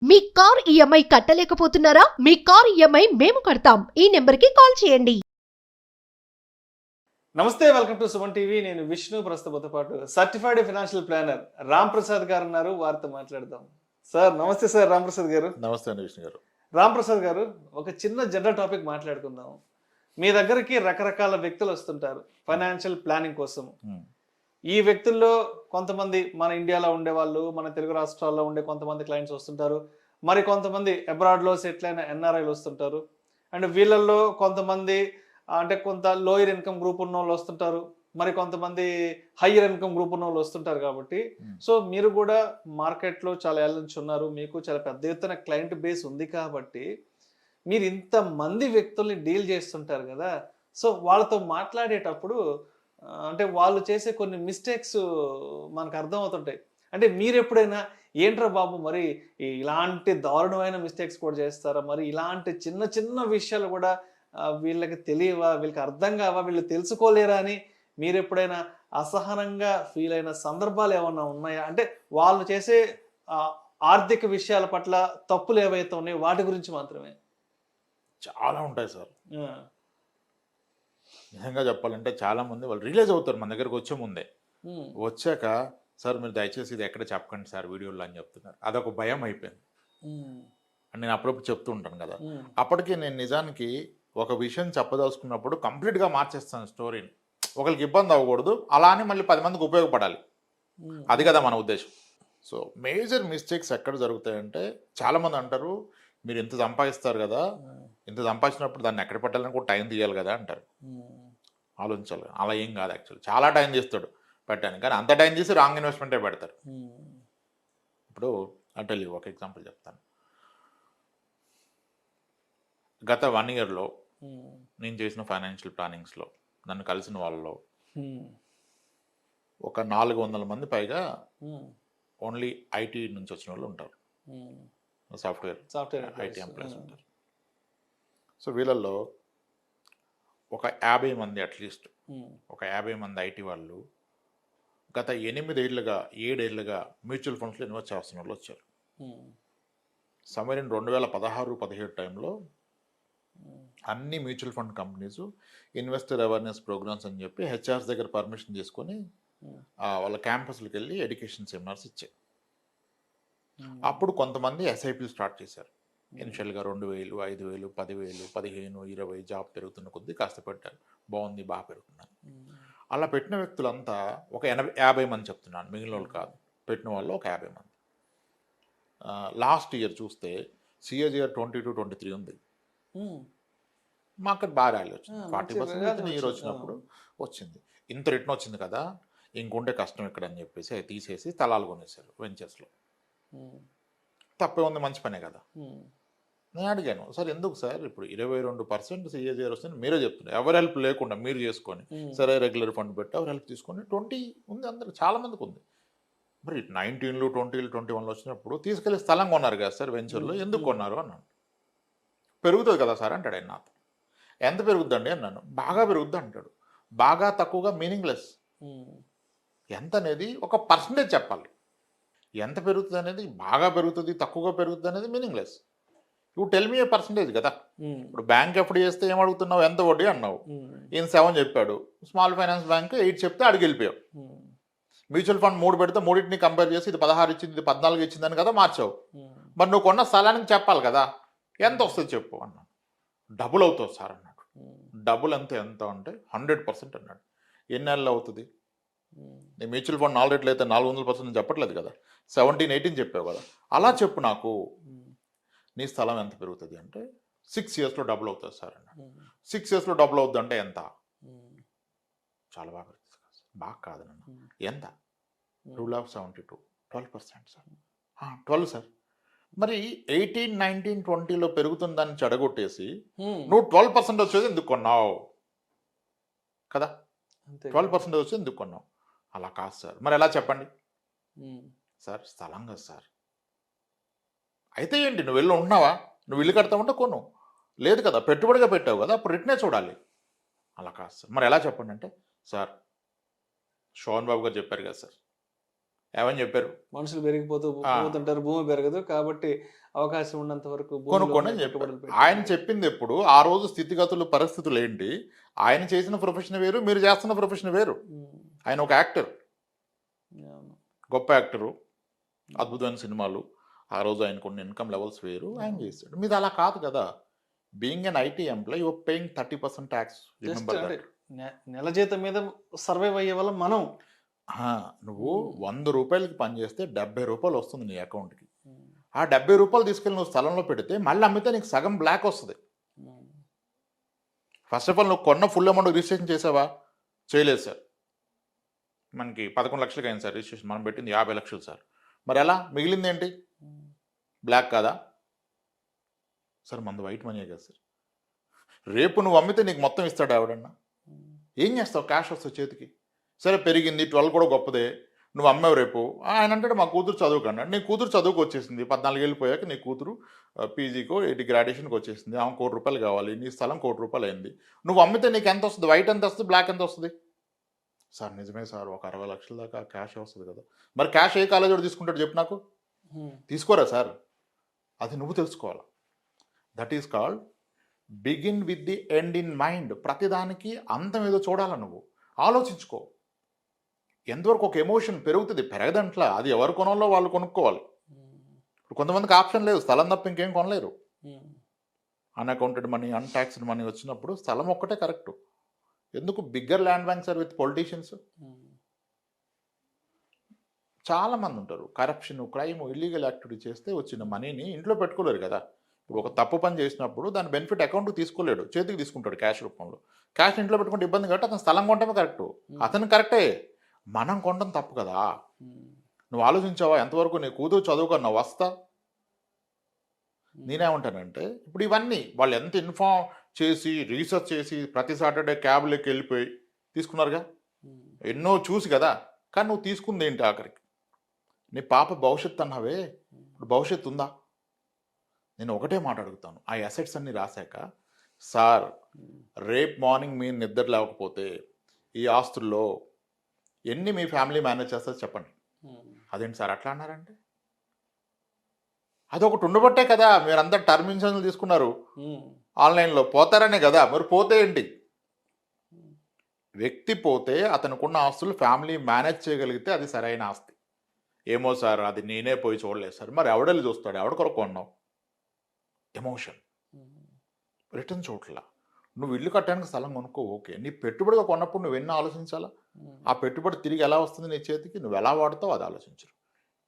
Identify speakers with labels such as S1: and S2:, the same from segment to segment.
S1: మీ car EMI కట్టలేకపోతున్నారా? మీ car EMI మేము కడతాం. ఈ నెంబర్కి కాల్ చేయండి.
S2: నమస్తే, వెల్కమ్ టు సుమన్ టీవీ. నేను విష్ణు, ప్రస్తుతంతో పాటు certified financial planner Ram Prasad గారు ఉన్నారు. వారితో మాట్లాడదాం. సార్ నమస్తే. సార్ రామ్ ప్రసాద్ గారు.
S3: నమస్తే అండి విష్ణు గారు.
S2: రామ్ ప్రసాద్ గారు, ఒక చిన్న జనరల్ టాపిక్ మాట్లాడుకుందాం. మీ దగ్గరికి రకరకాల వ్యక్తులు వస్తుంటారు ఫైనాన్షియల్ ప్లానింగ్ కోసం. ఈ వ్యక్తుల్లో కొంతమంది మన ఇండియాలో ఉండేవాళ్ళు, మన తెలుగు రాష్ట్రాల్లో ఉండే కొంతమంది క్లయింట్స్ వస్తుంటారు. మరి కొంతమంది అబ్రాడ్లో సెటిల్ అయిన ఎన్ఆర్ఐలు వస్తుంటారు. అండ్ వీళ్ళల్లో కొంతమంది అంటే కొంత లోయర్ ఇన్కమ్ గ్రూప్ ఉన్న వాళ్ళు వస్తుంటారు. మరి కొంతమంది హయ్యర్ ఇన్కమ్ గ్రూప్ ఉన్న వాళ్ళు వస్తుంటారు. కాబట్టి సో మీరు కూడా మార్కెట్లో చాలా ఏళ్ళ నుంచి ఉన్నారు. మీకు చాలా పెద్ద ఎత్తున క్లయింట్ బేస్ ఉంది. కాబట్టి మీరు ఇంతమంది వ్యక్తుల్ని డీల్ చేస్తుంటారు కదా. సో వాళ్ళతో మాట్లాడేటప్పుడు అంటే వాళ్ళు చేసే కొన్ని మిస్టేక్స్ మనకు అర్థం అవుతుంటాయి. అంటే మీరు ఎప్పుడైనా ఏంట్రా బాబు మరి ఇలాంటి దారుణమైన మిస్టేక్స్ కూడా చేస్తారా, మరి ఇలాంటి చిన్న చిన్న విషయాలు కూడా వీళ్ళకి తెలియవా, వీళ్ళకి అర్థం కావా, వీళ్ళు తెలుసుకోలేరా అని మీరు ఎప్పుడైనా అసహనంగా ఫీల్ అయిన సందర్భాలు ఏమన్నా ఉన్నాయా? అంటే వాళ్ళు చేసే ఆర్థిక విషయాల పట్ల తప్పులు ఏవైతే ఉన్నాయో వాటి గురించి మాత్రమే.
S3: చాలా ఉంటాయి సార్. నిజంగా చెప్పాలంటే చాలా మంది వాళ్ళు రియలైజ్ అవుతారు మన దగ్గరకు వచ్చే ముందే. వచ్చాక సార్ మీరు దయచేసి ఇది ఎక్కడ చెప్పకండి సార్ వీడియోలో అని చెప్తున్నారు. అదొక భయం అయిపోయింది. నేను అప్పుడప్పుడు చెప్తూ ఉంటాను కదా. అప్పటికి నేను నిజానికి ఒక విషయం చెప్పదలుచుకున్నప్పుడు కంప్లీట్గా మార్చేస్తాను స్టోరీని. ఒకరికి ఇబ్బంది అవ్వకూడదు, అలా అని మళ్ళీ 10 మందికి ఉపయోగపడాలి. అది కదా మన ఉద్దేశం. సో మేజర్ మిస్టేక్స్ ఎక్కడ జరుగుతాయంటే చాలామంది అంటారు మీరు ఇంత సంపాదిస్తారు కదా, ఇంత సంపాదించినప్పుడు దాన్ని ఎక్కడ పెట్టాలని కూడా టైం తీయాలి కదా అంటారు. ఆలోచించాలి. అలా ఏం కాదు. యాక్చువల్లీ చాలా టైం తీస్తాడు పెట్టాను, కానీ అంత టైం తీసి రాంగ్ ఇన్వెస్ట్మెంటే పెడతారు. ఇప్పుడు అంటే ఒక ఎగ్జాంపుల్ చెప్తాను. గత 1 ఇయర్లో నేను చేసిన ఫైనాన్షియల్ ప్లానింగ్స్లో నన్ను కలిసిన వాళ్ళలో ఒక 400 మంది పైగా ఓన్లీ ఐటీ నుంచి వచ్చిన వాళ్ళు ఉంటారు. సాఫ్ట్వేర్ ఐటీ ఎంప్లాయీస్ ఉంటారు. సో వీళ్ళల్లో ఒక 50 మంది అట్లీస్ట్ ఒక 50 మంది ఐటీ వాళ్ళు గత 8 ఏళ్ళుగా 7 ఏళ్ళుగా మ్యూచువల్ ఫండ్స్లో ఇన్వెస్ట్ చేస్తున్న వాళ్ళు వచ్చారు. సమ్వేర్ ఇన్ 2016-17 టైంలో అన్ని mutual fund companies investor awareness programs అని చెప్పి హెచ్ఆర్స్ దగ్గర పర్మిషన్ తీసుకొని వాళ్ళ క్యాంపస్లకు వెళ్ళి ఎడ్యుకేషన్ సెమినార్స్ ఇచ్చాయి. అప్పుడు కొంతమంది ఎస్ఐపీలు స్టార్ట్ చేశారు. ఇనిషియల్గా 2000, 5000, 10,000, 15, 20 జాబ్ పెరుగుతున్న కొద్దీ కాస్త పెట్టారు. బాగుంది, బాగా పెరుగుతున్నాను. అలా పెట్టిన వ్యక్తులంతా ఒక 50 మంది చెప్తున్నాను, మిగిలిన వాళ్ళు కాదు. పెట్టిన వాళ్ళు ఒక 50 మంది. లాస్ట్ ఇయర్ చూస్తే CAGR 22-23 ఉంది. మార్కెట్ బాగా ర్యాలీ వచ్చింది. 40% ఇయర్ వచ్చినప్పుడు వచ్చింది. ఇంత రిటర్న్ వచ్చింది కదా, ఇంకుంటే కష్టం ఇక్కడ అని చెప్పేసి అది తీసేసి తలాలు కొనేసారు వెంచర్స్లో. తప్పే ఉంది, మంచి పనే కదా. నేను అడిగాను, సార్ ఎందుకు సార్ ఇప్పుడు 22% CAGR వస్తుంది మీరే చెప్తున్నారు, ఎవరి హెల్ప్ లేకుండా మీరు చేసుకొని సరే రెగ్యులర్ ఫండ్ పెట్టి ఎవరు హెల్ప్ తీసుకొని 20 ఉంది, అందరికి చాలామందికి ఉంది. మరి 19, 20, 21 వచ్చినప్పుడు తీసుకెళ్ళి స్థలం కొన్నారు కదా సార్ వెంచర్లో, ఎందుకు కొన్నారు అన్నాను. పెరుగుతుంది కదా సార్ అంటాడు ఆయన నాతో. ఎంత పెరుగుద్దండి అన్నాను. బాగా పెరుగుద్ది అంటాడు. బాగా తక్కువగా మీనింగ్లెస్. ఎంత అనేది ఒక పర్సంటేజ్ చెప్పాలి. ఎంత పెరుగుతుంది అనేది, బాగా పెరుగుతుంది తక్కువగా పెరుగుతుంది అనేది meaningless. You tell me A percentage కదా. ఇప్పుడు బ్యాంక్ ఎఫ్డి చేస్తే ఏం అడుగుతున్నావు, ఎంత వడ్డీ అన్నావు, ఈయన 7 చెప్పాడు. స్మాల్ ఫైనాన్స్ బ్యాంక్ 8 చెప్తే అడిగి వెళ్ళిపోయావు. మ్యూచువల్ ఫండ్ 3 పెడితే మూడింటిని కంపేర్ చేసి ఇది 16 ఇచ్చింది, ఇది 14 ఇచ్చిందని కదా మార్చావు. మరి నువ్వు కొన్న స్థలానికి చెప్పాలి కదా, ఎంత వస్తుంది చెప్పు అన్నాడు. డబుల్ అవుతుంది సార్ అన్నాడు. డబుల్ ఎంత అంటే 100% అన్నాడు. ఎన్ని నెలలు అవుతుంది? నీ మ్యూచువల్ ఫండ్ 4 రెట్లు అయితే 400% చెప్పట్లేదు కదా, 17-18 చెప్పావు కదా. అలా చెప్పు నాకు, నీ స్థలం ఎంత పెరుగుతుంది అంటే 6 ఇయర్స్లో డబుల్ అవుతుంది సార్ అన్నాడు. 6 ఇయర్స్లో డబుల్ అవుతుంది అంటే ఎంత? చాలా బాగా పెరుగుతుంది. బాగా కాదన్న, ఎంత? 2,72, 12% సార్. 12 సార్. మరి 18, 19, 20లో పెరుగుతుందని చెడగొట్టేసి నువ్వు 12% వచ్చేది ఎందుకు కొన్నావు కదా. 12% వచ్చేది ఎందుకు కొన్నావు? అలా కాదు సార్. మరి ఎలా చెప్పండి సార్? స్థలం కదా సార్. అయితే ఏంటి, నువ్వు వెళ్ళి ఉంటున్నావా? నువ్వు ఇల్లు కడతావంటే కొను, లేదు కదా పెట్టుబడిగా పెట్టావు కదా, అప్పుడు రిటర్నే చూడాలి. అలా కాదు సార్. మరి ఎలా చెప్పండి అంటే, సార్ శోభన్ బాబు గారు చెప్పారు కదా సార్, ఏమని చెప్పారు?
S2: మనుషులు పెరిగిపోతూ పోతుంటారు, భూమి పెరగదు, కాబట్టి అవకాశం ఉన్నంత వరకు
S3: కొనుక్కొని చెప్పారు. ఆయన చెప్పింది ఎప్పుడు ఆ రోజు స్థితిగతులు పరిస్థితులు ఏంటి, ఆయన చేసిన ప్రొఫెషన్ వేరు, మీరు చేస్తున్న ప్రొఫెషన్ వేరు. ఆయన ఒక యాక్టర్, గొప్ప యాక్టరు, అద్భుతమైన సినిమాలు, ఆ రోజు ఆయన కొన్ని ఇన్కమ్ లెవెల్స్ వేరు, ఆయన చేశాడు. మీది అలా కాదు కదా. Being an IT employee your paying 30% tax.
S2: నెల జీతం మీద సర్వైవ్ అయ్యే వల్ల మనం
S3: నువ్వు 100 రూపాయలకి పని చేస్తే 70 రూపాయలు వస్తుంది నీ అకౌంట్కి. ఆ 70 రూపాయలు తీసుకెళ్ళి నువ్వు స్థలంలో పెడితే మళ్ళీ అమ్మితే నీకు సగం బ్లాక్ వస్తుంది. ఫస్ట్ ఆఫ్ ఆల్ నువ్వు కొన్న ఫుల్ అమౌంట్ రిజిస్ట్రేషన్ చేసావా? చేయలేదు సార్. మనకి 11 లక్షలకి అయింది సార్ రిజిస్ట్రేషన్, మనం పెట్టింది 50 లక్షలు సార్. మరి ఎలా మిగిలింది ఏంటి? బ్లాక్ కాదా సార్? మనది వైట్ మనీ కదా సార్. రేపు నువ్వు అమ్మితే నీకు మొత్తం ఇస్తాడు ఎవడన్నా? ఏం చేస్తావు? క్యాష్ వస్తావు చేతికి. సరే పెరిగింది 12 కూడా గొప్పదే, నువ్వు అమ్మావు. రేపు ఆయన అంటాడు మా కూతురు చదువుకన్నాడు. నీ కూతురు చదువుకు వచ్చేసింది, 14 ఏళ్ళు పోయాక నీ కూతురు పీజీకో గ్రాడ్యుయేషన్కి వచ్చేసింది, ఆమె 1 కోటి రూపాయలు కావాలి, నీ స్థలం 1 కోటి రూపాయలు అయింది. నువ్వు అమ్మితే నీకు ఎంత వస్తుంది? వైట్ ఎంత వస్తుంది, బ్లాక్ ఎంత వస్తుంది? సార్ నిజమే సార్, ఒక 60 లక్షల దాకా క్యాష్ వస్తుంది కదా. మరి క్యాష్ ఏ కాలేజ్ వాడు తీసుకుంటాడు చెప్పు నాకు? తీసుకోరా సార్. అది నువ్వు తెలుసుకోవాలి. That is called begin with the end in mind. ప్రతిదానికి అంతం ఏదో చూడాల, నువ్వు ఆలోచించుకో. ఎంతవరకు ఒక ఎమోషన్ పెరుగుతుంది, పెరగదంట్లా. అది ఎవరు కొనాలో వాళ్ళు కొనుక్కోవాలి. ఇప్పుడు కొంతమందికి ఆప్షన్ లేదు, స్థలం తప్ప ఇంకేం కొనలేరు. అన్అకౌంటెడ్ మనీ, అన్టాక్స్డ్ మనీ వచ్చినప్పుడు స్థలం ఒక్కటే కరెక్ట్. ఎందుకు bigger land banks are with politicians. చాలామంది ఉంటారు కరప్షన్, క్రైమ్, ఇల్లీగల్ యాక్టివిటీ చేస్తే వచ్చిన మనీని ఇంట్లో పెట్టుకోలేరు కదా. ఇప్పుడు ఒక తప్పు పని చేసినప్పుడు దాని బెనిఫిట్ అకౌంట్కి తీసుకోలేడు, చేతికి తీసుకుంటాడు క్యాష్ రూపంలో. క్యాష్ ఇంట్లో పెట్టుకుంటే ఇబ్బంది కాబట్టి అతను స్థలం కొనటమే కరెక్ట్. అతను కరెక్టే, మనం కొనడం తప్పు కదా. నువ్వు ఆలోచించావా ఎంతవరకు? నీ కూతురు చదువుకున్నావు వస్తా. నేనేమంటానంటే ఇప్పుడు ఇవన్నీ వాళ్ళు ఎంత ఇన్ఫార్మ్ చేసి రీసెర్చ్ చేసి ప్రతి సాటర్డే క్యాబ్లోకి వెళ్ళిపోయి తీసుకున్నారుగా, ఎన్నో చూసి కదా. కానీ నువ్వు తీసుకుంది ఏంటి ఆఖరికి? నీ పాప భవిష్యత్తు అన్నావే, ఇప్పుడు భవిష్యత్తు ఉందా? నేను ఒకటే మాట అడుగుతాను, ఆ అసెట్స్ అన్ని రాశాక సార్ రేపు మార్నింగ్ మీరు నిద్ర లేకపోతే ఈ ఆస్తుల్లో ఎన్ని మీ ఫ్యామిలీ మేనేజ్ చేస్తారు చెప్పండి. అదేంటి సార్ అట్లా అన్నారంటే? అదొకటి ఉండబట్టే కదా మీరంతా టర్మ్ ఇన్సూరెన్స్ తీసుకున్నారు ఆన్లైన్లో. పోతారనే కదా. మరి పోతే ఏంటి? వ్యక్తి పోతే అతనుకున్న ఆస్తులు ఫ్యామిలీ మేనేజ్ చేయగలిగితే అది సరైన ఆస్తి. ఏమో సార్ అది నేనే పోయి చూడలేదు సార్. మరి ఎవడెళ్ళి చూస్తాడు? ఎవడ కొరకు కొన్నావు? ఎమోషన్. రిటర్న్ చూడట్లా. నువ్వు ఇల్లు కట్టడానికి స్థలం కొనుక్కో, ఓకే. నీ పెట్టుబడిగా కొన్నప్పుడు నువ్వు ఎన్నో ఆలోచించాలా? ఆ పెట్టుబడి తిరిగి ఎలా వస్తుంది నీ చేతికి, నువ్వు ఎలా వాడతావు అది ఆలోచించరు.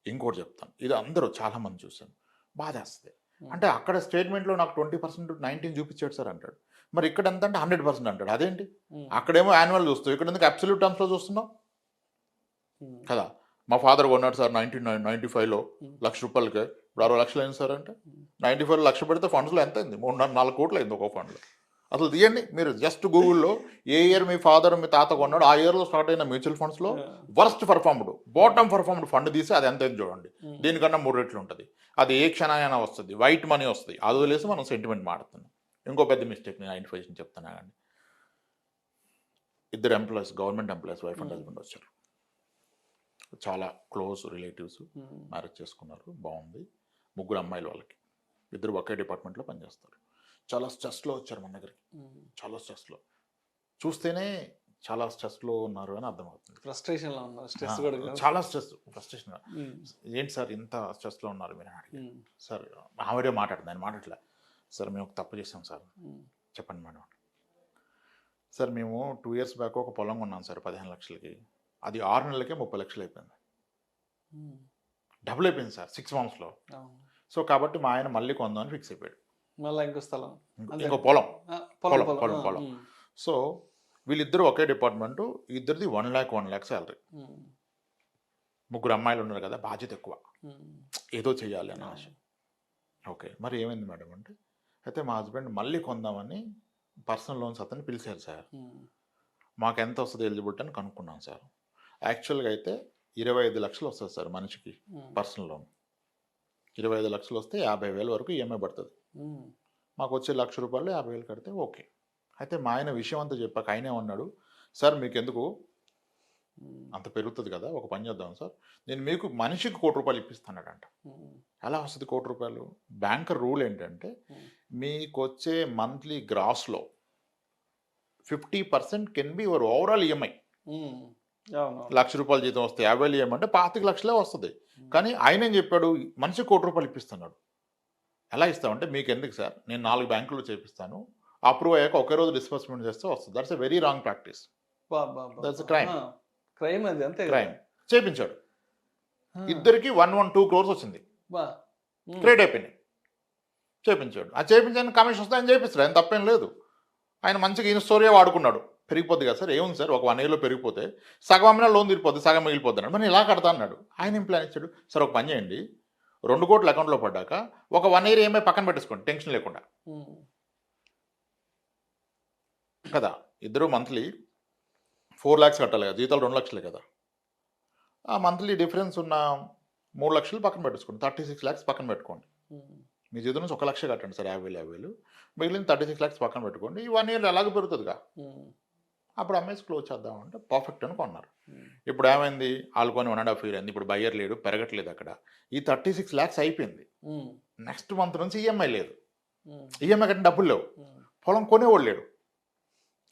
S3: ఇంకోటి చెప్తాను, ఇది అందరూ చాలామంది చూశాను, బాధేస్తుంది. అంటే అక్కడ స్టేట్మెంట్లో నాకు 20% 19 చూపించాడు సార్ అంటాడు. మరి ఇక్కడ ఎంత అంటే 100% అంటాడు. అదేంటి? అక్కడేమో యాన్యువల్ చూస్తావు, ఇక్కడ ఎందుకు అబ్సల్యూట్ టర్మ్స్లో చూస్తున్నావు కదా. మా ఫాదర్ కొన్నాడు సార్ 1995లో 1,00,000 రూపాయలకే, ఇప్పుడు 60 లక్షలు అయింది సార్ అంటే 95లో 1,00,000 పెడితే ఫండ్స్లో ఎంత అయింది? 3-4 కోట్లు అయింది ఒక్కో ఫండ్లో. అసలు తీయండి మీరు జస్ట్ గూగుల్లో ఏ ఇయర్ మీ ఫాదర్ మీ తాత కొన్నాడు, ఆ ఇయర్లో స్టార్ట్ అయిన మ్యూచువల్ ఫండ్స్లో worst performed bottom performed fund తీసి అది ఎంత చూడండి. దీనికన్నా 3 రెట్లు ఉంటుంది. అది ఏ క్షణాయన వస్తుంది, వైట్ మనీ వస్తుంది. అది వదిలేసి మనం సెంటిమెంట్ మాడుతున్నాం. ఇంకో పెద్ద మిస్టేక్ నేను ఇన్ఫర్మేషన్ చెప్తున్నా కానీ, 2 employees, government employees, wife and husband వచ్చారు. చాలా క్లోజ్ రిలేటివ్స్, మ్యారేజ్ చేసుకున్నారు, బాగుంది. 3 అమ్మాయిలు వాళ్ళకి, 2 ఒకే డిపార్ట్మెంట్లో పనిచేస్తారు. చాలా స్ట్రెస్లో వచ్చారు మన దగ్గరికి, చాలా స్ట్రెస్లో. చూస్తేనే చాలా స్ట్రెస్లో ఉన్నారు అని అర్థమవుతుంది.
S2: ఫ్రస్ట్రేషన్లో ఉన్నారు, స్ట్రెస్ కూడా
S3: చాలా ఫ్రస్ట్రేషన్. ఏంటి సార్ ఇంత స్ట్రెస్లో ఉన్నారు మీరు అని అడిగారు. సార్ ఆవిడే మాట్లాడుతుంది, ఆయన మాట్లాడలే. సార్ మేము ఒక తప్పు చేసాం సార్. చెప్పండి మేడం. సార్ మేము 2 years బ్యాక్ ఒక పొలం కొన్నాం సార్ 15 లక్షలకి. అది 6 నెలలకే 30 లక్షలు అయిపోయింది. డబుల్ అయిపోయింది సార్ 6 monthsలో. సో కాబట్టి మా ఆయన మళ్ళీ కొందామని ఫిక్స్ అయిపోయాడు.
S2: మళ్ళీ ఇంకో స్థలం,
S3: ఇంకో పొలం. సో వీళ్ళిద్దరూ ఒకే డిపార్ట్మెంటు, ఇద్దరిది 1 lakh శాలరీ. 3 అమ్మాయిలు ఉన్నారు కదా, బాధ్యత ఎక్కువ, ఏదో చేయాలి అని ఆశ. ఓకే, మరి ఏమైంది మేడం అంటే, అయితే మా హస్బెండ్ మళ్ళీ కొందామని పర్సనల్ లోన్స్ అతన్ని పిలిచారు సార్. మాకు ఎంత వస్తుంది ఎలిజిబిలిటీ అని కనుక్కున్నాం సార్. యాక్చువల్గా అయితే 25 లక్షలు వస్తుంది సార్ మనిషికి పర్సనల్ లోన్. 25 లక్షలు వస్తే 50,000 వరకు ఈఎంఐ పడుతుంది. మాకు వచ్చే 1,00,000 రూపాయలు 50,000 కడితే ఓకే. అయితే మా ఆయన విషయం అంతా చెప్పాక ఆయనే ఉన్నాడు, సార్ మీకు ఎందుకు అంత పెరుగుతుంది కదా, ఒక పని చేద్దాం సార్, నేను మీకు మనిషికి ₹1,00,00,000 ఇప్పిస్తానంట. ఎలా వస్తుంది ₹1,00,00,000? బ్యాంకర్ రూల్ ఏంటంటే మీకు వచ్చే మంత్లీ గ్రాస్లో 50% can be your overall EMI. ₹1,00,000 జీతం వస్తే 50,000 ఈఎంఐ అంటే 25,00,000 వస్తుంది. కానీ ఆయన ఏం చెప్పాడు, మనిషికి ₹1,00,00,000 ఇప్పిస్తున్నాడు. ఎలా ఇస్తామంటే మీకు ఎందుకు సార్, నేను 4 బ్యాంకుల్లో చేపిస్తాను, అప్రూవ్ అయ్యాక ఒకే రోజు డిస్బర్స్మెంట్ చేస్తే వస్తుంది. That's a very wrong practice. That's
S2: crime అది, అంతే
S3: క్రైమ్. చేపించాడు, ఇద్దరికి 112 crores వచ్చింది, క్రెడిట్ అయిపోయినాయి. చేపించాడు, ఆ చేపించాను కమిషన్ వస్తే ఆయన చేపిస్తాడు, ఆయన తప్పేం లేదు. ఆయన మంచిగా ఈయన స్టోరీయే వాడుకున్నాడు. పెరిగిపోద్ది కదా సార్, ఏముంది సార్, ఒక 1 yearలో పెరిగిపోతే సగం అమ్మినా లోన్ తీరిపోద్ది, సగం మిగిలిపోద్ది అన్నాడు. మరి ఇలా కడతా అన్నాడు. ఆయన ఏం ప్లాన్ ఇచ్చాడు, సార్ ఒక పని చేయండి, 2 కోట్లు అకౌంట్లో పడ్డాక ఒక 1 year ఏమై పక్కన పెట్టేసుకోండి, టెన్షన్ లేకుండా కదా. ఇద్దరు మంత్లీ 4 lakhs కట్టాలి కదా, జీతాలు 2 లక్షలే కదా. ఆ మంత్లీ డిఫరెన్స్ ఉన్న 3 లక్షలు పక్కన పెట్టేసుకోండి, 36 lakhs పక్కన పెట్టుకోండి. మీ జీతం నుంచి 1 లక్ష కట్టండి సార్, 50,000 మిగిలిన 36 lakhs పక్కన పెట్టుకోండి. ఈ 1 year ఎలాగో పెరుగుతుందిగా, అప్పుడు అమ్మేసి క్లోజ్ చేద్దామంటే పర్ఫెక్ట్ అని కొన్నారు. ఇప్పుడు ఏమైంది, వాళ్ళు కొని 1.5 year అయింది, ఇప్పుడు బయ్యర్ లేడు, పెరగట్లేదు అక్కడ. ఈ 36 lakhs అయిపోయింది. నెక్స్ట్ మంత్ నుంచి ఈఎంఐ లేదు, ఈఎంఐ కట్టిన డబ్బులు లేవు, పొలం కొనేవాళ్ళు లేడు.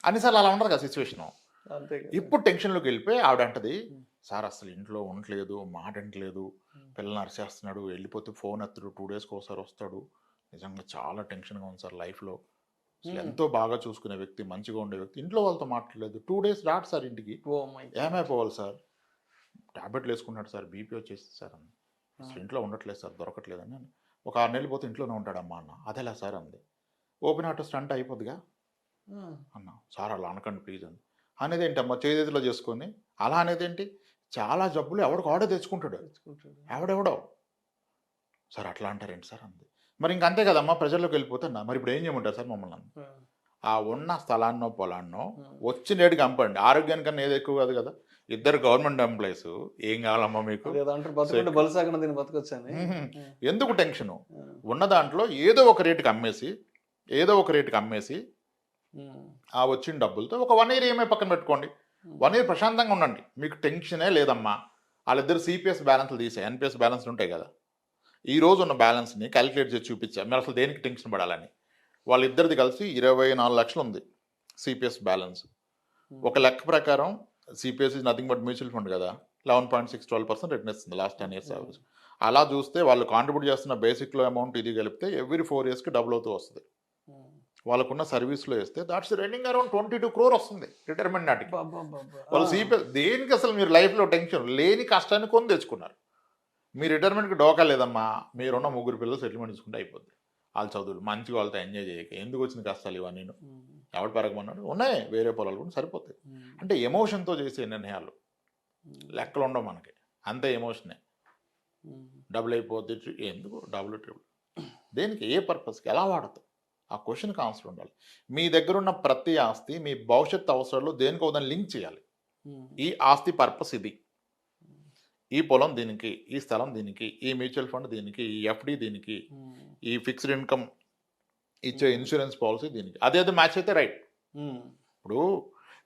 S3: అన్నిసార్లు అలా ఉండదు కదా సిచ్యువేషను. ఇప్పుడు టెన్షన్లోకి వెళ్ళిపోయి ఆవిడ అంటది, సార్ అసలు ఇంట్లో ఉండట్లేదు, మాట అంటలేదు, పిల్లల్ని అరిచేస్తున్నాడు, వెళ్ళిపోతే ఫోన్ ఎత్తడు, 2 daysకి ఒకసారి వస్తాడు, నిజంగా చాలా టెన్షన్గా ఉంది సార్ లైఫ్లో. అసలు ఎంతో బాగా చూసుకునే వ్యక్తి, మంచిగా ఉండే వ్యక్తి, ఇంట్లో వాళ్ళతో మాట్లాడలేదు, 2 days రాడు సార్ ఇంటికి. ఏమైపోవాలి సార్, టాబ్లెట్లు వేసుకున్నాడు సార్, బీపీ వచ్చేసి సార్ అంది. అసలు ఇంట్లో ఉండట్లేదు సార్, దొరకట్లేదని. ఒక 6 నెలలు పోతే ఇంట్లోనే ఉంటాడమ్మా అన్న. అదేలా సార్ అంది. ఓపెన్ హార్ట్ స్టంట్ అయిపోద్దిగా అన్నా. సార్ అలా అనకండి ప్లీజ్ అంది. అనేది ఏంటమ్మా, చేతిలో చేసుకొని అలా అనేది ఏంటి, చాలా జబ్బులు ఎవడికి ఆడే తెచ్చుకుంటాడు, ఎవడెవడో. సార్ అట్లా అంటారేంటి సార్ అంది. మరి ఇంకంతే కదమ్మా, ప్రజల్లోకి వెళ్ళిపోతున్నా, మరి ఇప్పుడు ఏం చేయమంటారు సార్ మమ్మల్ని? ఆ ఉన్న స్థలాన్నో పొలాన్నో వచ్చి నేటికి అమ్మండి, ఆరోగ్యానికన్నా ఏది ఎక్కువ కాదు కదా. ఇద్దరు గవర్నమెంట్ ఎంప్లాయీస్, ఏం కావాలమ్మా మీకు, ఎందుకు టెన్షను? ఉన్న దాంట్లో ఏదో ఒక రేటుకి అమ్మేసి ఆ వచ్చిన డబ్బులతో ఒక 1 year ఏమై పక్కన పెట్టుకోండి, 1 year ప్రశాంతంగా ఉండండి, మీకు టెన్షనే లేదమ్మా. వాళ్ళిద్దరు సిపిఎస్ బ్యాలెన్స్లు తీసాయి, ఎన్పిఎస్ బ్యాలెన్స్లు ఉంటాయి కదా, ఈ రోజు ఉన్న బ్యాలెన్స్ని క్యాలిక్యులేట్ చేసి చూపించా, మీరు అసలు దేనికి టెన్షన్ పడాలని. వాళ్ళిద్దరిది కలిసి 24 లక్షలు ఉంది సిపిఎస్ బ్యాలెన్స్. ఒక లెక్క ప్రకారం CPS is nothing but mutual fund కదా, 11.6-12% రిటర్న్ ఇస్తుంది లాస్ట్ 10 years యావరేజ్. అలా చూస్తే వాళ్ళు కాంట్రిబ్యూట్ చేస్తున్న బేసిక్లో అమౌంట్ ఇది కలిపితే ఎవ్రీ 4 yearsకి డబుల్ అవుతూ వస్తుంది. వాళ్ళకున్న సర్వీస్లో వేస్తే దాట్స్ రన్నింగ్ అరౌండ్ 22 crore వస్తుంది రిటైర్మెంట్ నాటికి. వాళ్ళు సిపిఎస్ దేనికి అసలు మీరు లైఫ్లో టెన్షన్ లేని కష్టాన్ని కొని తెచ్చుకున్నారు. మీ రిటైర్మెంట్కి డోకా లేదమ్మా, మీరున్న 3 పిల్లలు సెటిల్మెంట్ తీసుకుంటే అయిపోద్ది. వాళ్ళ చదువులు మంచిగా వాళ్ళతో ఎంజాయ్ చేయక ఎందుకు వచ్చిన కష్టాలు ఇవన్నీ, ఎవడు పెరగమన్నాడు, ఉన్నాయి వేరే పొలాలు కూడా సరిపోతాయి. అంటే ఎమోషన్తో చేసే నిర్ణయాలు లెక్కలు ఉండవు మనకి, అంతే ఎమోషనే. డబుల్ అయిపోద్ది, ఎందుకు డబుల్ ట్రిపుల్, దేనికి, ఏ పర్పస్కి, ఎలా వాడతాం, ఆ క్వశ్చన్కి ఆన్సర్ ఉండాలి. మీ దగ్గర ఉన్న ప్రతి ఆస్తి మీ భవిష్యత్తు అవసరాలు దేనికో దాన్ని లింక్ చేయాలి. ఈ ఆస్తి పర్పస్ ఇది, ఈ పొలం దీనికి, ఈ స్థలం దీనికి, ఈ మ్యూచువల్ ఫండ్ దీనికి, ఈ ఎఫ్డి దీనికి, ఈ ఫిక్స్డ్ ఇన్కమ్ ఇచ్చే ఇన్సూరెన్స్ పాలసీ దీనికి, అదేదో మ్యాచ్ అయితే రైట్. ఇప్పుడు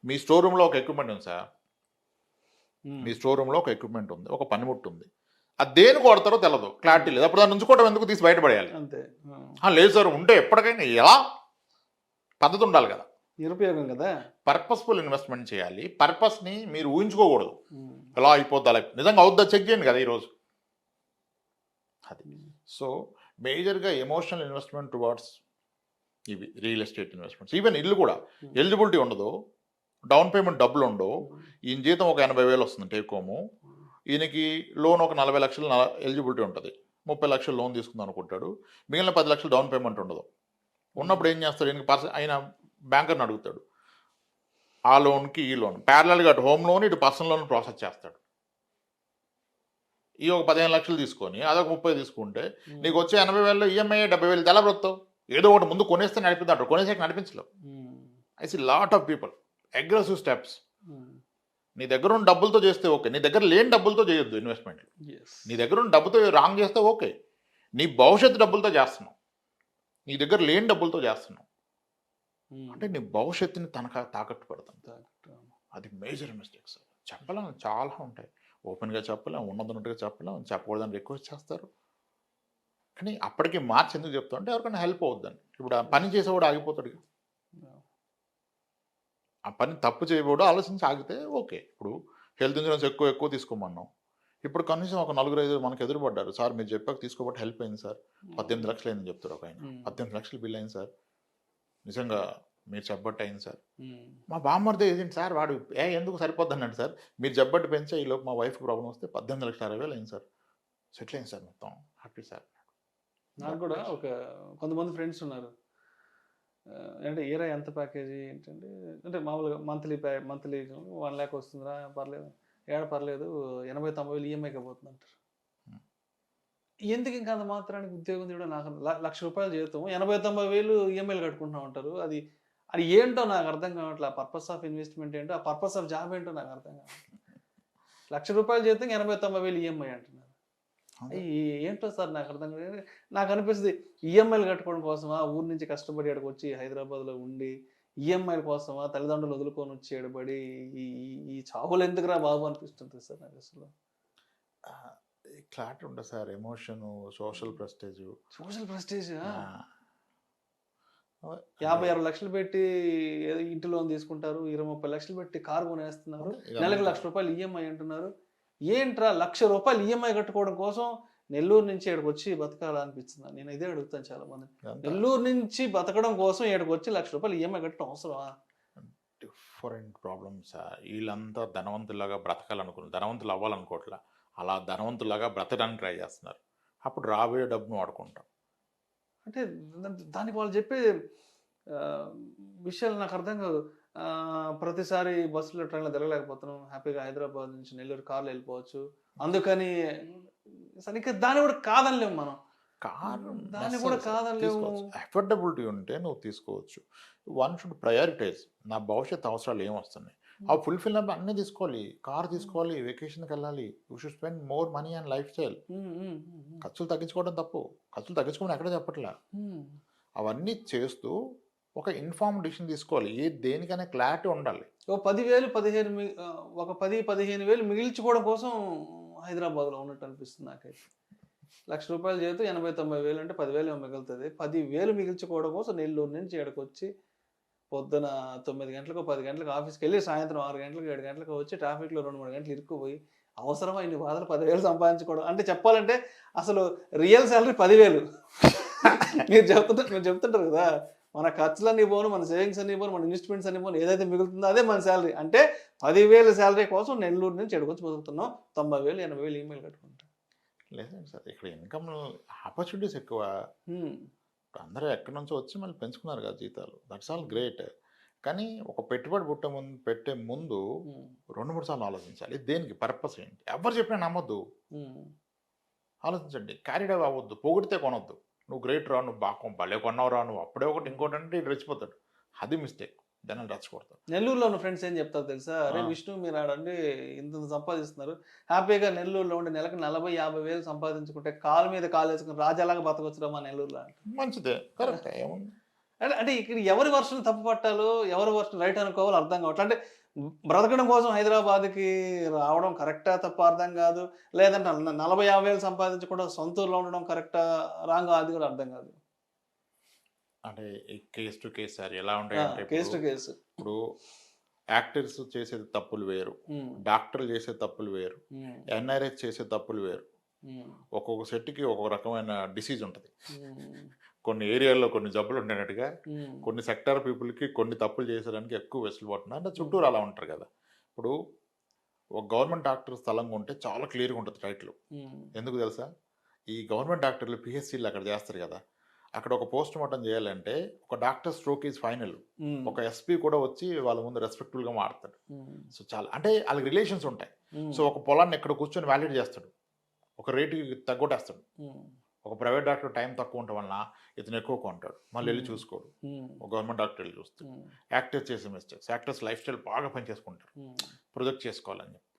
S3: మీ స్టోర్ రూమ్లో ఒక ఎక్విప్మెంట్ ఉంది సార్, మీ స్టోర్ రూమ్లో ఒక ఎక్విప్మెంట్ ఉంది, ఒక పనిముట్టు ఉంది, అది దేనికి వాడతారో తెలియదు, క్లారిటీ లేదు, అప్పుడు దాన్ని ఉంచుకోవడం ఎందుకు, తీసి బయటపడేయాలి. లేదు సార్, ఉంటే ఎప్పటికైనా ఎలా పద్ధతి ఉండాలి కదా,
S2: నిరుపయోగం కదా.
S3: పర్పస్ఫుల్ ఇన్వెస్ట్మెంట్ చేయాలి. పర్పస్ని మీరు ఊహించుకోకూడదు, ఎలా అయిపోద్ది అలా, నిజంగా అవుద్దా చెక్ చేయండి కదా ఈరోజు అది. సో మేజర్గా ఎమోషనల్ ఇన్వెస్ట్మెంట్ టువార్డ్స్ ఇవి రియల్ ఎస్టేట్ ఇన్వెస్ట్మెంట్స్. ఈవెన్ ఇల్లు కూడా ఎలిజిబిలిటీ ఉండదు, డౌన్ పేమెంట్ డబ్బులు ఉండవు. ఈయన జీతం ఒక 80,000 వస్తుంది టేక్ హోము, ఈయనకి లోన్ ఒక 40 లక్షలు ఎలిజిబిలిటీ ఉంటుంది, 30 లక్షలు లోన్ తీసుకుందాం అనుకుంటాడు, మిగిలిన 10 లక్షలు డౌన్ పేమెంట్ ఉండదు. ఉన్నప్పుడు ఏం చేస్తాడు, ఈయనకి ఆయన బ్యాంకర్ని అడుగుతాడు, ఆ లోన్కి ఈ లోన్ ప్యారలల్గా అటు హోమ్ లోన్ ఇటు పర్సనల్ లోన్ ప్రాసెస్ చేస్తాడు. ఈ ఒక 15 లక్షలు తీసుకొని అదొక 30 తీసుకుంటే నీకు వచ్చే 80,000 ఈఎంఐ 70,000 ఎలా బ్రతావు? ఏదో ఒకటి ముందు కొనేస్తే నడిపిద్దాడు, కొనేసాక నడిపించలేవు. I see lot of people aggressive steps. నీ దగ్గర ఉన్న డబ్బులతో చేస్తే ఓకే, నీ దగ్గర లేని డబ్బులతో చేయొద్దు ఇన్వెస్ట్మెంట్. నీ దగ్గర ఉన్న డబ్బుతో రాంగ్ చేస్తే ఓకే, నీ భవిష్యత్తు డబ్బులతో చేస్తున్నావు, నీ దగ్గర లేని డబ్బులతో చేస్తున్నావు అంటే నీ భవిష్యత్తుని తాకట్టు పెడతాం. అది మేజర్ మిస్టేక్ సార్. చెప్పలేం, చాలా ఉంటాయి. ఓపెన్గా చెప్పలేం, ఉన్నట్టుగా చెప్పలేం, చెప్పకూడదని రిక్వెస్ట్ చేస్తారు. కానీ అప్పటికి మార్చి ఎందుకు చెప్తా అంటే ఎవరికైనా హెల్ప్ అవుద్దని. ఇప్పుడు ఆ పని చేసేవాడు ఆగిపోతాడు. ఆ పని తప్పు చేయకూడదు ఆలోచించి ఆగితే ఓకే. ఇప్పుడు హెల్త్ ఇన్సూరెన్స్ ఎక్కువ తీసుకోమన్నాం. ఇప్పుడు కనీసం ఒక 4-5 మనకు ఎదురుపడ్డారు. సార్ మీరు చెప్పాక తీసుకోబట్టి హెల్ప్ అయింది సార్, 18 లక్షలు అయిందని చెప్తాడు ఒక ఆయన. 18 లక్షలు బిల్ అయింది సార్, నిజంగా మీరు చెప్పబట్టి అయింది సార్. మా బామ్మర్దే ఏజెంట్ సార్, వాడు ఎందుకు సరిపోద్ది అన్నాడు సార్, మీరు చెప్పబట్టి పెంచే ఈలోపు మా వైఫ్కి ప్రాబ్లం వస్తే 18,60,000 అయింది సార్, సెటిల్ అయింది సార్, మొత్తం హ్యాపీ సార్.
S2: నాకు కూడా ఒక కొంతమంది ఫ్రెండ్స్ ఉన్నారు. అంటే ఏరా ఎంత ప్యాకేజీ ఏంటంటే, అంటే మామూలుగా మంత్లీ 1 lakh వస్తుందిరా, పర్లేదు పర్లేదు 80-90 ఈఎంఐకి పోతుంది అంటారు. ఎందుకు ఇంకా అంత మాత్రానికి ఉద్యోగం కూడా నాకు ₹1,00,000 జీతం 80-90 ఈఎంఐలు కట్టుకుంటూ ఉంటారు. అది ఏంటో నాకు అర్థం కావట్లేదు. ఆ పర్పస్ ఆఫ్ ఇన్వెస్ట్మెంట్ ఏంటో, ఆ పర్పస్ ఆఫ్ జాబ్ ఏంటో నాకు అర్థం కావట్లేదు. ₹1,00,000 జీతం 80-90 ఈఎంఐ అంటున్నారు. ఏంటో సార్ నాకు అర్థం కాదు. నాకు అనిపిస్తుంది ఈఎంఐలు కట్టుకోవడం కోసమా ఊరి నుంచి కష్టపడి అక్కడికి వచ్చి హైదరాబాద్లో ఉండి ఈఎంఐల కోసమా తల్లిదండ్రులు వదులుకొని వచ్చి ఎడబడి ఈ చావులు ఎందుకురా బాబు అనిపిస్తుంది సార్ నాకు అసలు.
S3: క్లారిటీ ఉండదు సార్. ఎమోషన్, సోషల్ ప్రెస్టేజ్
S2: 50-60 లక్షలు పెట్టి ఇంటి లోన్ తీసుకుంటారు, 20-30 లక్షలు పెట్టి కారు కొనేస్తున్నారు, నెలకు ₹1,00,000 ఈఎంఐ అంటున్నారు. ఏంట్రా ₹1,00,000 ఈఎంఐ కట్టుకోవడం కోసం నెల్లూరు నుంచి ఇక్కడికి వచ్చి బతకాలనిపిస్తుంది. నేను ఇదే అడుగుతాను చాలా మంది. నెల్లూరు నుంచి బతకడం కోసం ఇక్కడికి వచ్చి ₹1,00,000 ఈఎంఐ కట్టడం అవసరమా?
S3: Different problems. వీళ్ళంతా ధనవంతులాగా బ్రతకాలనుకున్నారు, ధనవంతులు అవ్వాలనుకోవట్లా, అలా ధనవంతులాగా బ్రతకడానికి ట్రై చేస్తున్నారు. అప్పుడు రాబోయే డబ్బును వాడుకుంటాం.
S2: అంటే దానికి వాళ్ళు చెప్పే విషయాలు నాకు అర్థం కాదు. ప్రతిసారి బస్సులో ట్రైన్లో తిరగలేకపోతున్నాం, హ్యాపీగా హైదరాబాద్ నుంచి నెల్లూరు కార్లో వెళ్ళిపోవచ్చు, అందుకని సరిగ్గా దాన్ని కూడా కాదనలేము మనం. దాన్ని కూడా కాదనలేము.
S3: అఫోర్డబిలిటీ ఉంటే నువ్వు తీసుకోవచ్చు. One should prioritise. నా భవిష్యత్ అవసరాలు ఏమొస్తున్నాయి, ఆ ఫుల్ఫిల్ అన్నీ తీసుకోవాలి. కార్ తీసుకోవాలి, వెకేషన్కి వెళ్ళాలి, you should spend more money and life style. ఖర్చులు తగ్గించుకోవడం తప్పు, ఖర్చులు తగ్గించుకోమని ఎక్కడ చెప్పట్లా. అవన్నీ చేస్తూ ఒక ఇన్ఫార్మ్ డిసిషన్ తీసుకోవాలి. దేనికైనా క్లారిటీ ఉండాలి.
S2: 10-15 మిగిల్చుకోవడం కోసం హైదరాబాద్లో ఉన్నట్టు అనిపిస్తుంది నాకైతే. ₹1,00,000 చేస్తూ 80-90 అంటే 10,000 మిగులుతుంది. 10,000 మిగిల్చుకోవడం కోసం నెల్లూరు నుంచి ఇక్కడికి వచ్చి పొద్దున 9 గంటలకు 10 గంటలకు ఆఫీస్కి వెళ్ళి సాయంత్రం 6 గంటలకు 7 గంటలకు వచ్చి ట్రాఫిక్లో 2-3 గంటలు ఇరుక్కుపోయి అవసరమా ఇన్ని బాధలు 10,000 సంపాదించుకోవడం? అంటే చెప్పాలంటే అసలు రియల్ శాలరీ 10,000. మీరు చెప్తుంటారు కదా, మన ఖర్చులన్నీ పోను, మన సేవింగ్స్ అన్నీ పోను, మన ఇన్వెస్ట్మెంట్స్ అన్నీ పోను, ఏదైతే మిగులుతుందో అదే మన శాలరీ. అంటే 10,000 శాలరీ కోసం నెల్లూరు నుంచి ఎక్కడికి వచ్చి బతుకుతున్నాం, 90,000-80,000 ఈఎంఐలు కట్టుకుంటాం.
S3: లేదండి సార్, ఇక్కడ ఇన్కమ్ ఆపర్చునిటీస్ ఎక్కువ. అందరూ ఎక్కడి నుంచో వచ్చి మళ్ళీ పెంచుకున్నారు కదా జీతాలు, దట్స్ ఆల్ గ్రేట్. కానీ ఒక పెట్టుబడి పెట్టే ముందు 2-3 సార్లు ఆలోచించాలి. దేనికి, పర్పస్ ఏంటి. ఎవరు చెప్పినా నమ్మొద్దు, ఆలోచించండి. క్యారీడ్ అవ్వద్దు, పొగిడితే కొనొద్దు. నువ్వు గ్రేట్ రా, నువ్వు బాగా భలే కొన్నావు రా, నువ్వు అప్పుడే ఒకటి ఇంకోటి అంటే ఇటు రెచ్చిపోతాడు. అది మిస్టేక్, జనాలు రెచ్చగొడతారు.
S2: నెల్లూరులో ఉన్న ఫ్రెండ్స్ ఏం చెప్తారు తెలుసా, అరే విష్ణు మీరు ఆడండి ఇంత సంపాదిస్తున్నారు, హ్యాపీగా నెల్లూరులో ఉండి నెలకు 40,000-50,000 సంపాదించుకుంటే కాలు మీద కాలు వేసుకుని రాజాలాగా బతకొచ్చురా మా నెల్లూరులో అంటే.
S3: మంచిదే, కరెక్ట్. ఏముంది
S2: అంటే ఇక్కడ ఎవరి వర్షం తప్పు పట్టాలో, ఎవరి వర్షం రైట్ అనుకోవాలో అర్థం కావట్లేదు. అంటే బ్రతకడం కోసం హైదరాబాద్కి రావడం కరెక్టా తప్ప అర్థం కాదు, లేదంటే 40,000-50,000 సంపాదించకుండా సొంత ఊర్లో ఉండడం కరెక్టా రాంగ్, అది కూడా అర్థం కాదు.
S3: అంటే కేస్ టు కేస్ సార్, ఎలా ఉంటాయంటే
S2: కేస్ టు కేసు.
S3: ఇప్పుడు యాక్టర్స్ చేసేది తప్పులు వేరు, డాక్టర్లు చేసే తప్పులు వేరు, ఎన్ఆర్ఎస్ చేసే తప్పులు వేరు. ఒక్కొక్క సెట్కి ఒక్కొక్క రకమైన డిసీజ్ ఉంటుంది. కొన్ని ఏరియాల్లో కొన్ని జబ్బులు ఉండేటట్టుగా కొన్ని సెక్టార్ పీపుల్కి కొన్ని తప్పులు చేసేదానికి ఎక్కువ వెసులుబాటు అంటే చుట్టూరు అలా ఉంటారు కదా. ఇప్పుడు ఒక గవర్నమెంట్ డాక్టర్ స్థలంగా ఉంటే చాలా క్లియర్గా ఉంటుంది టైటిల్. ఎందుకు తెలుసా, ఈ గవర్నమెంట్ డాక్టర్లు పిహెచ్సీలు అక్కడ చేస్తారు కదా, అక్కడ ఒక పోస్ట్ మార్టం చేయాలంటే ఒక డాక్టర్ స్ట్రోక్ ఈజ్ ఫైనల్, ఒక ఎస్పీ కూడా వచ్చి వాళ్ళ ముందు రెస్పెక్ట్ఫుల్గా మాట్లాడతాడు. సో చాలా అంటే వాళ్ళకి రిలేషన్స్ ఉంటాయి. సో ఒక పొలాన్ని ఎక్కడ కూర్చొని వ్యాలిడేట్ చేస్తాడు, ఒక రేటుకి తగ్గొట్టేస్తాడు. ఒక ప్రైవేట్ డాక్టర్ టైం తక్కువ ఉండటం వలన ఇతను ఎక్కువ కొంటాడు, మళ్ళీ వెళ్ళి చూసుకోడు. ఒక గవర్నమెంట్ డాక్టర్ వెళ్ళి చూస్తాడు. యాక్టర్స్ చేసే మిస్టేక్స్, యాక్టర్స్ లైఫ్ స్టైల్ బాగా పనిచేసుకుంటారు, ప్రొజెక్ట్ చేసుకోవాలని చెప్పి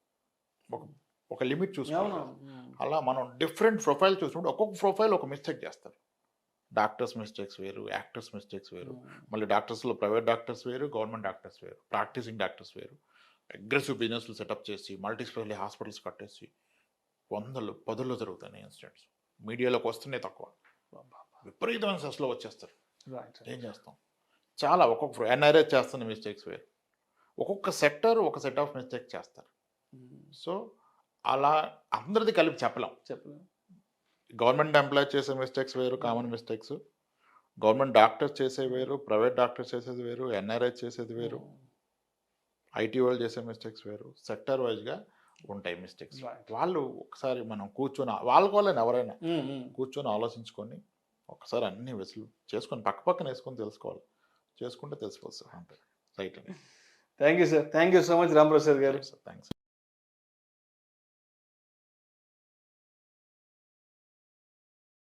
S3: ఒక లిమిట్ చూసుకోవాలి. అలా మనం డిఫరెంట్ ప్రొఫైల్ చూసినప్పుడు ఒక్కొక్క ప్రొఫైల్ ఒక మిస్టేక్ చేస్తారు. డాక్టర్స్ మిస్టేక్స్ వేరు, యాక్టర్స్ మిస్టేక్స్ వేరు, మళ్ళీ డాక్టర్స్లో ప్రైవేట్ డాక్టర్స్ వేరు, గవర్నమెంట్ డాక్టర్స్ వేరు, ప్రాక్టీసింగ్ డాక్టర్స్ వేరు. అగ్రెసివ్ బిజినెస్లు సెటప్ చేసి మల్టీ స్పెషాలిటీ హాస్పిటల్స్ కట్టేసి వందలు పదుల్లో జరుగుతాయి ఇన్సిడెంట్స్. మీడియాలోకి వస్తున్నాయి తక్కువ, విపరీతమైన సెస్లో వచ్చేస్తారు.
S2: రైట్.
S3: ఏం చేస్తాం? చాలా ఒక్కొక్క ఎన్ఆర్ఐ చేస్తున్న మిస్టేక్స్ వేరు, ఒక్కొక్క సెక్టర్ ఒక సెట్ ఆఫ్ మిస్టేక్స్ చేస్తారు. సో అలా అందరిది కలిపి చెప్పలేం.
S2: చెప్పలేదు.
S3: గవర్నమెంట్ ఎంప్లాయ్ చేసే మిస్టేక్స్ వేరు, కామన్ మిస్టేక్స్. గవర్నమెంట్ డాక్టర్స్ చేసేవి వేరు, ప్రైవేట్ డాక్టర్స్ చేసేది వేరు, ఎన్ఆర్ఐ చేసేది వేరు, ఐటీ వాళ్ళు చేసే మిస్టేక్స్ వేరు. సెక్టర్ వైజ్గా ఉంటాయి మిస్టేక్స్.
S2: Right.
S3: వాళ్ళు ఒకసారి మనం కూర్చొని వాళ్ళకోలేని ఎవరైనా కూర్చొని ఆలోచించుకొని ఒకసారి అన్ని వెసులు చేసుకొని పక్క పక్కన వేసుకొని తెలుసుకోవాలి. చేసుకుంటే తెలిసిపోతుంది అంతే. Right.
S2: Thank you sir, thank you so much Ramprasad గారు.
S3: థ్యాంక్స్.